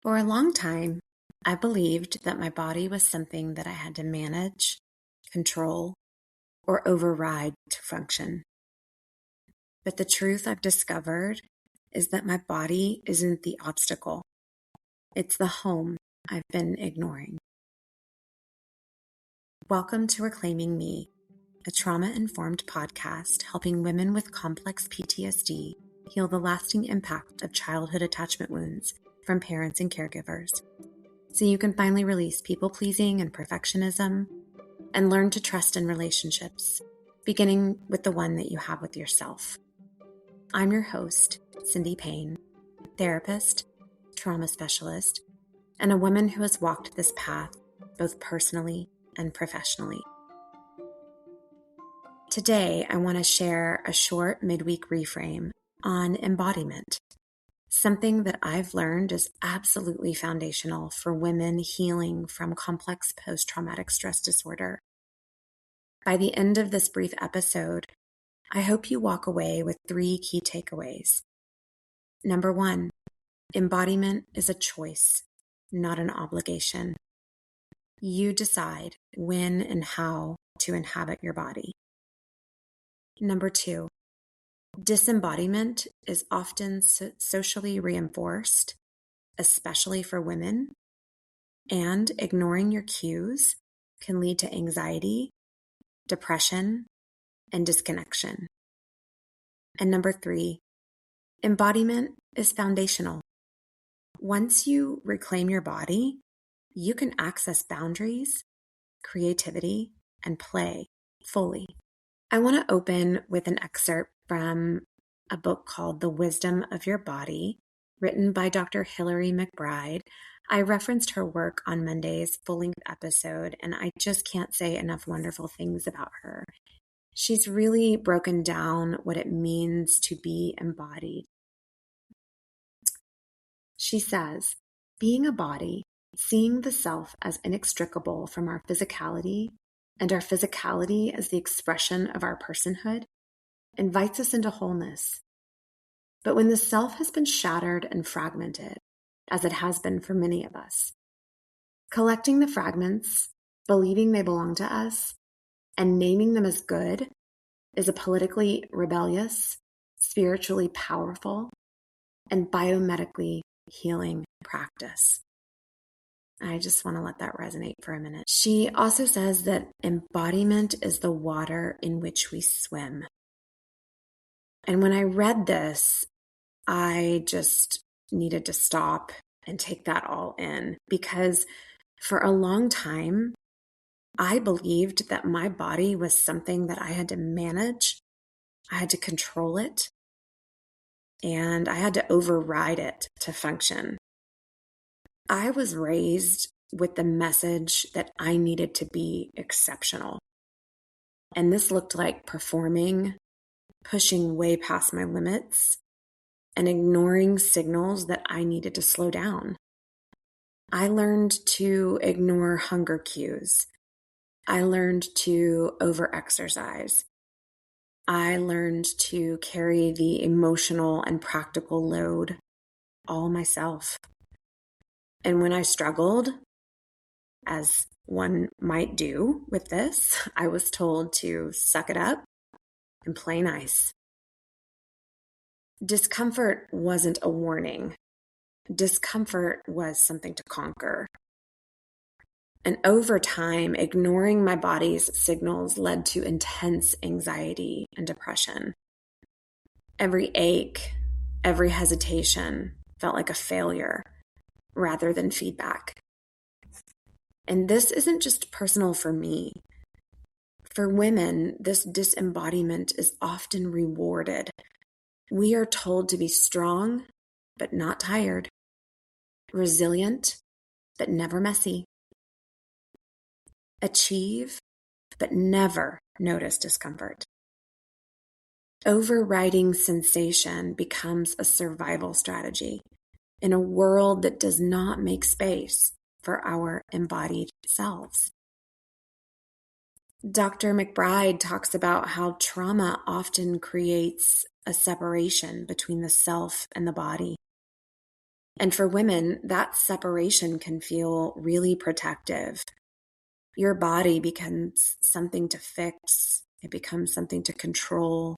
For a long time, I believed that my body was something that I had to manage, control, or override to function. But the truth I've discovered is that my body isn't the obstacle. It's the home I've been ignoring. Welcome to Reclaiming Me, a trauma-informed podcast helping women with complex PTSD heal the lasting impact of childhood attachment wounds from parents and caregivers, so you can finally release people-pleasing and perfectionism and learn to trust in relationships, beginning with the one that you have with yourself. I'm your host, Cindy Payne, therapist, trauma specialist, and a woman who has walked this path both personally and professionally. Today, I want to share a short midweek reframe on embodiment, something that I've learned is absolutely foundational for women healing from complex post-traumatic stress disorder. By the end of this brief episode, I hope you walk away with 3 key takeaways. Number 1, embodiment is a choice, not an obligation. You decide when and how to inhabit your body. Number 2, disembodiment is often socially reinforced, especially for women, and ignoring your cues can lead to anxiety, depression, and disconnection. And number 3, embodiment is foundational. Once you reclaim your body, you can access boundaries, creativity, and play fully. I want to open with an excerpt from a book called The Wisdom of Your Body, written by Dr. Hilary McBride. I referenced her work on Monday's full-length episode, and I just can't say enough wonderful things about her. She's really broken down what it means to be embodied. She says, being a body, seeing the self as inextricable from our physicality, and our physicality as the expression of our personhood, invites us into wholeness. But when the self has been shattered and fragmented, as it has been for many of us, collecting the fragments, believing they belong to us, and naming them as good is a politically rebellious, spiritually powerful, and biomedically healing practice. I just want to let that resonate for a minute. She also says that embodiment is the water in which we swim. And when I read this, I just needed to stop and take that all in, because for a long time, I believed that my body was something that I had to manage, I had to control it, and I had to override it to function. I was raised with the message that I needed to be exceptional. And this looked like performing, pushing way past my limits, and ignoring signals that I needed to slow down. I learned to ignore hunger cues. I learned to overexercise. I learned to carry the emotional and practical load all myself. And when I struggled, as one might do with this, I was told to suck it up and play nice. Discomfort wasn't a warning. Discomfort was something to conquer. And over time, ignoring my body's signals led to intense anxiety and depression. Every ache, every hesitation felt like a failure rather than feedback. And this isn't just personal for me. For women, this disembodiment is often rewarded. We are told to be strong, but not tired, resilient, but never messy, achieve, but never notice discomfort. Overriding sensation becomes a survival strategy in a world that does not make space for our embodied selves. Dr. McBride talks about how trauma often creates a separation between the self and the body. And for women, that separation can feel really protective. Your body becomes something to fix. It becomes something to control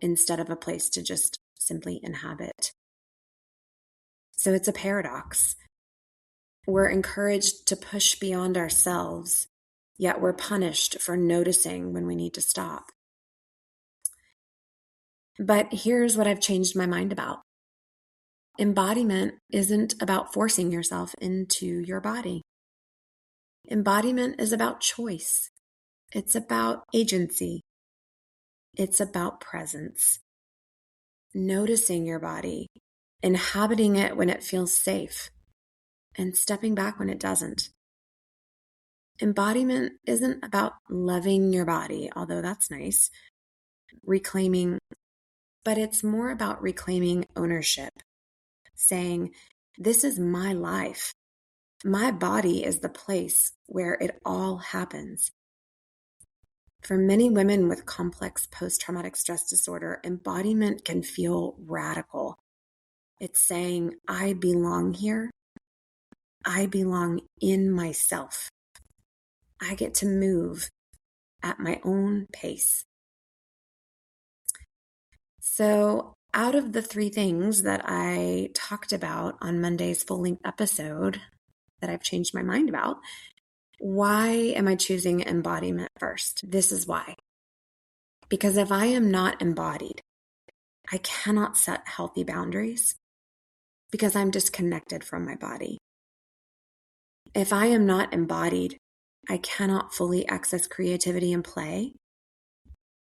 instead of a place to just simply inhabit. So it's a paradox. We're encouraged to push beyond ourselves, yet we're punished for noticing when we need to stop. But here's what I've changed my mind about. Embodiment isn't about forcing yourself into your body. Embodiment is about choice. It's about agency. It's about presence. Noticing your body, inhabiting it when it feels safe, and stepping back when it doesn't. Embodiment isn't about loving your body, although that's nice, reclaiming, but it's more about reclaiming ownership, saying, this is my life. My body is the place where it all happens. For many women with complex post-traumatic stress disorder, embodiment can feel radical. It's saying, I belong here. I belong in myself. I get to move at my own pace. So, out of the 3 things that I talked about on Monday's full-length episode that I've changed my mind about, why am I choosing embodiment first? This is why. Because if I am not embodied, I cannot set healthy boundaries because I'm disconnected from my body. If I am not embodied, I cannot fully access creativity and play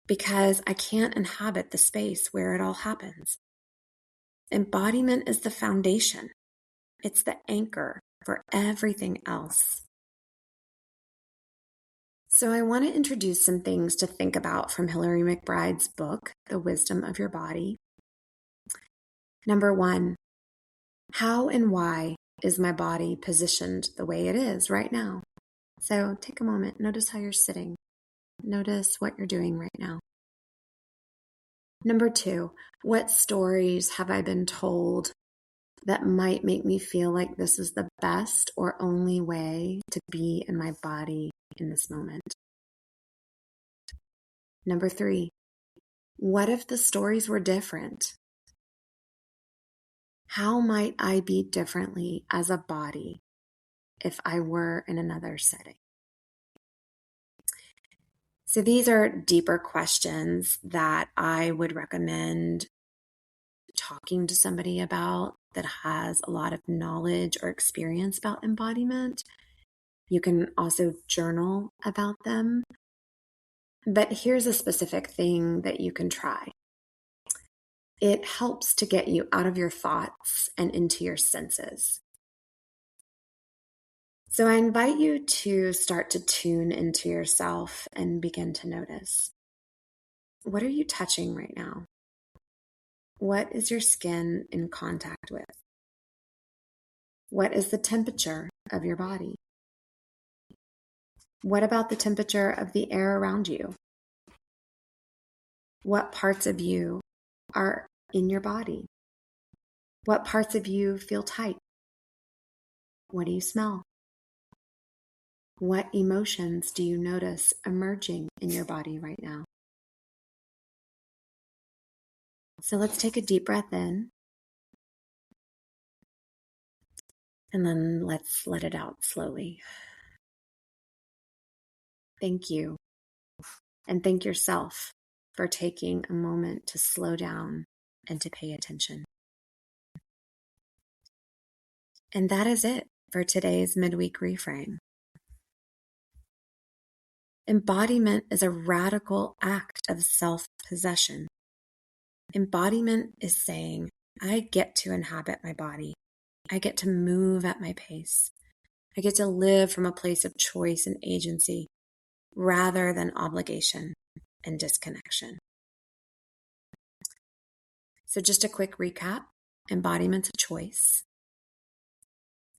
because I can't inhabit the space where it all happens. Embodiment is the foundation. It's the anchor for everything else. So I want to introduce some things to think about from Hillary McBride's book, The Wisdom of Your Body. Number 1, how and why is my body positioned the way it is right now? So take a moment, notice how you're sitting. Notice what you're doing right now. Number 2, what stories have I been told that might make me feel like this is the best or only way to be in my body in this moment? Number 3, what if the stories were different? How might I be differently as a body if I were in another setting? So these are deeper questions that I would recommend talking to somebody about that has a lot of knowledge or experience about embodiment. You can also journal about them. But here's a specific thing that you can try. It helps to get you out of your thoughts and into your senses. So I invite you to start to tune into yourself and begin to notice. What are you touching right now? What is your skin in contact with? What is the temperature of your body? What about the temperature of the air around you? What parts of you are in your body? What parts of you feel tight? What do you smell? What emotions do you notice emerging in your body right now? So let's take a deep breath in. And then let's let it out slowly. Thank you. And thank yourself for taking a moment to slow down and to pay attention. And that is it for today's midweek reframe. Embodiment is a radical act of self-possession. Embodiment is saying, I get to inhabit my body. I get to move at my pace. I get to live from a place of choice and agency rather than obligation and disconnection. So just a quick recap. Embodiment's a choice.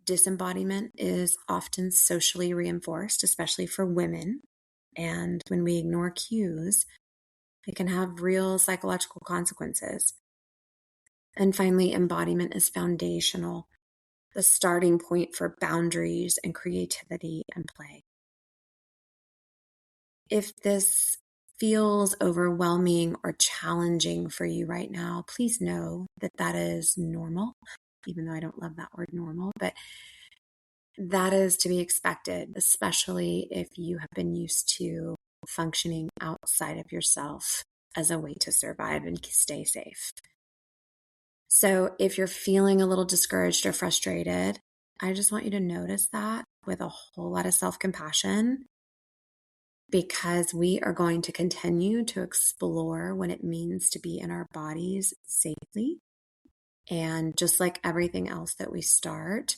Disembodiment is often socially reinforced, especially for women. And when we ignore cues, it can have real psychological consequences. And finally, embodiment is foundational, the starting point for boundaries and creativity and play. If this feels overwhelming or challenging for you right now, please know that that is normal, even though I don't love that word normal, but that is to be expected, especially if you have been used to functioning outside of yourself as a way to survive and stay safe. So if you're feeling a little discouraged or frustrated, I just want you to notice that with a whole lot of self-compassion, because we are going to continue to explore what it means to be in our bodies safely. And just like everything else that we start,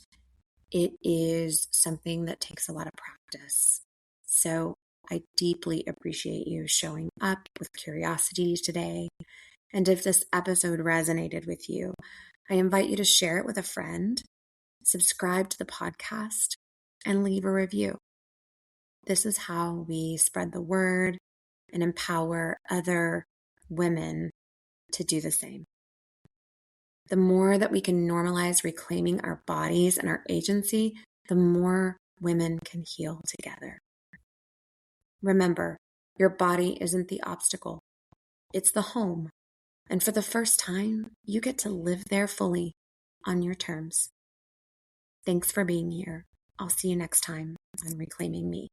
it is something that takes a lot of practice. So I deeply appreciate you showing up with curiosity today. And if this episode resonated with you, I invite you to share it with a friend, subscribe to the podcast, and leave a review. This is how we spread the word and empower other women to do the same. The more that we can normalize reclaiming our bodies and our agency, the more women can heal together. Remember, your body isn't the obstacle. It's the home. And for the first time, you get to live there fully on your terms. Thanks for being here. I'll see you next time on Reclaiming Me.